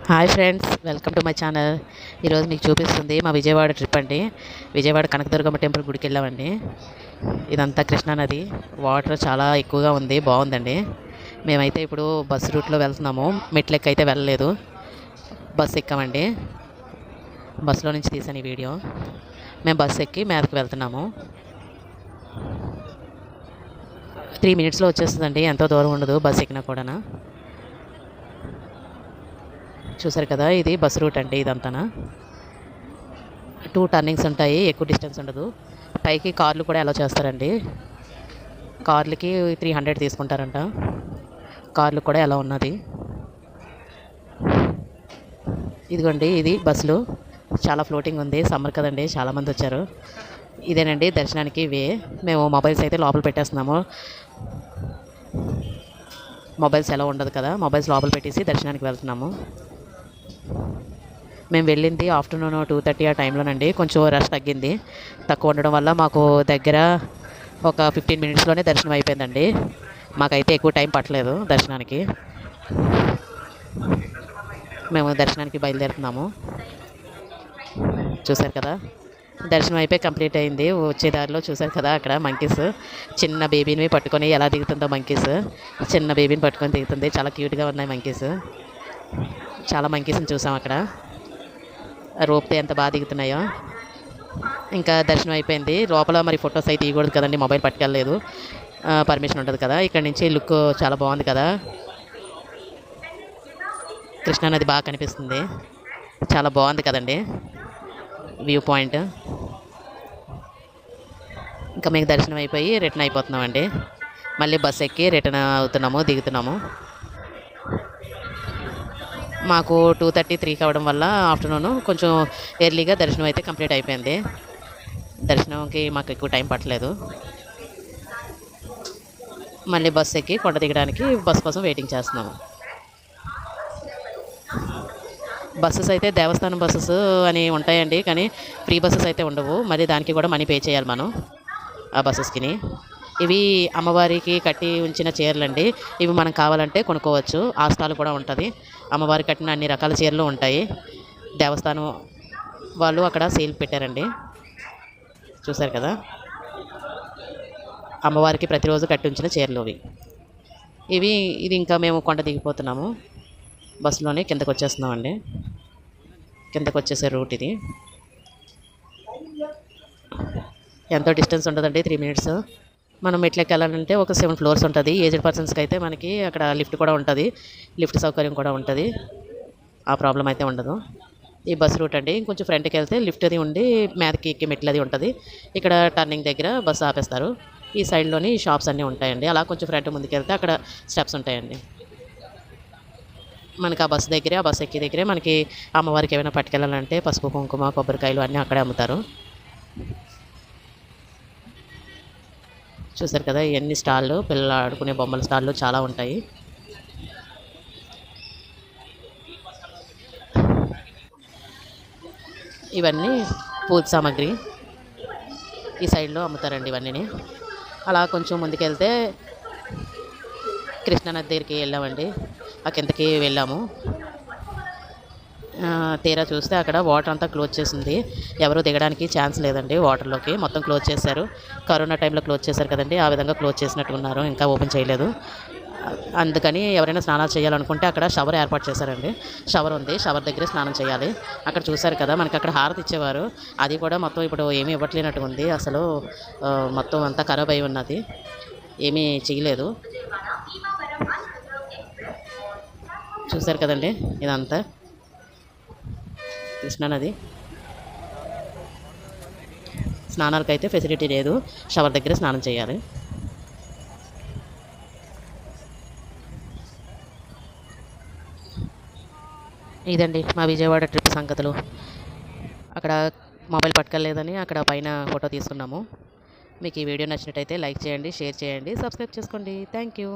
Hi friends, welcome to my channel. ఈరోజు మీకు చూపిస్తుంది మా విజయవాడ ట్రిప్ అండి. విజయవాడ కనకదుర్గమ్మ టెంపుల్ గుడికి వెళ్ళామండి. ఇదంతా కృష్ణానది, వాటర్ చాలా ఎక్కువగా ఉంది, బాగుందండి. మేమైతే ఇప్పుడు బస్సు రూట్లో వెళ్తున్నాము. మెట్లెక్కి అయితే వెళ్ళలేదు, బస్సు ఎక్కామండి. బస్సులో నుంచి తీసాను ఈ వీడియో. మేము బస్సు ఎక్కి మీదకి వెళ్తున్నాము. 3 minutesలో వచ్చేస్తుందండి, ఎంతో దూరం ఉండదు బస్సు ఎక్కినా కూడా. చూసారు కదా, ఇది బస్ రూట్ అండి. ఇదంతా 2 టర్నింగ్స్ ఉంటాయి, ఎక్కువ డిస్టెన్స్ ఉండదు. పైకి కార్లు కూడా అలౌ చేస్తారండి. కార్లకి 300 తీసుకుంటారంట. కార్లు కూడా ఎలా ఉన్నది. ఇదిగోండి, ఇది బస్సులు చాలా ఫ్లోటింగ్ ఉంది. సమ్మర్ కదండి, చాలామంది వచ్చారు. ఇదేనండి దర్శనానికి వే. మేము మొబైల్స్ అయితే లోపల పెట్టేస్తున్నాము. మొబైల్స్ ఎలా ఉండదు కదా, మొబైల్స్ లోపల పెట్టేసి దర్శనానికి వెళ్తున్నాము. మేము వెళ్ళింది ఆఫ్టర్నూన్ 2:30 ఆ టైంలోనండి. కొంచెం రష్ తగ్గింది. తక్కువ ఉండడం వల్ల మాకు దగ్గర ఒక 15 minutesలోనే దర్శనం అయిపోయిందండి. మాకైతే ఎక్కువ టైం పట్టలేదు దర్శనానికి. మేము దర్శనానికి బయలుదేరుతున్నాము. చూసారు కదా, దర్శనం అయిపోయి కంప్లీట్ అయింది. వచ్చే దారిలో చూసారు కదా, అక్కడ మంకీస్ చిన్న బేబీని పట్టుకొని ఎలా దిగుతుందో. మంకీస్ చిన్న బేబీని పట్టుకొని దిగుతుంది. చాలా క్యూట్గా ఉన్నాయి మంకీస్. చాలా మంకీస్ని చూసాం అక్కడ. రోప్తే ఎంత బాగా దిగుతున్నాయో. ఇంకా దర్శనం అయిపోయింది. లోపల మరి ఫొటోస్ అయితే తీయకూడదు కదండి, మొబైల్ పట్టుకెళ్ళలేదు, పర్మిషన్ ఉంటుంది కదా. ఇక్కడ నుంచి లుక్ చాలా బాగుంది కదా, కృష్ణానది బాగా కనిపిస్తుంది. చాలా బాగుంది కదండి వ్యూ పాయింట్. ఇంకా మీకు దర్శనం అయిపోయి రిటర్న్ అయిపోతున్నామండి. మళ్ళీ బస్ ఎక్కి రిటర్న్ అవుతున్నాము, దిగుతున్నాము. మాకు 2:30, 3 కావడం వల్ల ఆఫ్టర్నూన్ కొంచెం ఎర్లీగా దర్శనం అయితే కంప్లీట్ అయిపోయింది. దర్శనంకి మాకు ఎక్కువ టైం పట్టలేదు. మళ్ళీ బస్సు ఎక్కి కొండ దిగడానికి బస్ కోసం వెయిటింగ్ చేస్తున్నాము. బస్సెస్ అయితే దేవస్థానం బస్సెస్ అని ఉంటాయండి, కానీ ఫ్రీ బస్సెస్ అయితే ఉండవు. మరి దానికి కూడా మనీ పే చేయాలి మనం ఆ బస్సెస్కి. ఇవి అమ్మవారికి కట్టి ఉంచిన చీరలు అండి. ఇవి మనం కావాలంటే కొనుక్కోవచ్చు. ఆ స్టాల్ కూడా ఉంటుంది. అమ్మవారికి కట్టిన అన్ని రకాల చీరలు ఉంటాయి. దేవస్థానం వాళ్ళు అక్కడ సేల్ పెట్టారండి. చూసారు కదా, అమ్మవారికి ప్రతిరోజు కట్టి ఉంచిన చీరలు ఇది ఇంకా మేము కొండ దిగిపోతున్నాము. బస్సులోనే కిందకు వచ్చేస్తున్నామండి. కిందకు వచ్చేసే రూట్ ఇది. ఎంతో డిస్టెన్స్ ఉంటుందండి, 3 minutes. మనం మెట్లకి వెళ్ళాలంటే ఒక 7 floors ఉంటుంది. ఏజ్డ్ పర్సన్స్కి అయితే మనకి అక్కడ లిఫ్ట్ కూడా ఉంటుంది, లిఫ్ట్ సౌకర్యం కూడా ఉంటుంది. ఆ ప్రాబ్లం అయితే ఉండదు. ఈ బస్ రూట్ అండి. ఇంకొంచెం ఫ్రంట్కి వెళ్తే లిఫ్ట్ అది ఉండి మీదకి ఎక్కి మెట్లు అది ఉంటుంది. ఇక్కడ టర్నింగ్ దగ్గర బస్సు ఆపేస్తారు. ఈ సైడ్లోని షాప్స్ అన్నీ ఉంటాయండి. అలా కొంచెం ఫ్రంట్ ముందుకు వెళ్తే అక్కడ స్టెప్స్ ఉంటాయండి. మనకి ఆ బస్సు దగ్గరే, ఆ బస్సు ఎక్కి దగ్గరే మనకి అమ్మవారికి ఏమైనా పట్టుకెళ్ళాలంటే పసుపు, కుంకుమ, కొబ్బరికాయలు అన్నీ అక్కడే అమ్ముతారు. చూసారు కదా, ఇవన్నీ స్టాళ్ళు, పిల్లలు ఆడుకునే బొమ్మల స్టాళ్ళు చాలా ఉంటాయి. ఇవన్నీ పూజ సామాగ్రి ఈ సైడ్లో అమ్ముతారండి ఇవన్నీ. అలా కొంచెం ముందుకెళ్తే కృష్ణానది దగ్గరికి వెళ్ళామండి. ఆ కిందకి వెళ్ళాము. తీరా చూస్తే అక్కడ వాటర్ అంతా క్లోజ్ చేసింది. ఎవరు దిగడానికి ఛాన్స్ లేదండి వాటర్లోకి. మొత్తం క్లోజ్ చేశారు. కరోనా టైంలో క్లోజ్ చేశారు కదండి, ఆ విధంగా క్లోజ్ చేసినట్టు ఉన్నారు. ఇంకా ఓపెన్ చేయలేదు. అందుకని ఎవరైనా స్నానాలు చేయాలనుకుంటే అక్కడ షవర్ ఏర్పాటు చేశారండి. షవర్ ఉంది, షవర్ దగ్గరే స్నానం చేయాలి. అక్కడ చూశారు కదా, మనకి అక్కడ హారతి ఇచ్చేవారు. అది కూడా మొత్తం ఇప్పుడు ఏమీ ఇవ్వట్లేనట్టు ఉంది. అసలు మొత్తం అంతా ఖరాబ్ అయి ఉన్నది, ఏమీ చేయలేదు. చూశారు కదండి, ఇదంతా కృష్ణానది. స్నానాలకైతే ఫెసిలిటీ లేదు, షవర్ దగ్గర స్నానం చేయాలి. ఇదండి మా విజయవాడ ట్రిప్ సంగతులు. అక్కడ మొబైల్ పట్టుకెళ్ళలేదని అక్కడ పైన ఫోటో తీసుకున్నాము. మీకు ఈ వీడియో నచ్చినట్టయితే లైక్ చేయండి, షేర్ చేయండి, సబ్స్క్రైబ్ చేసుకోండి. Thank you.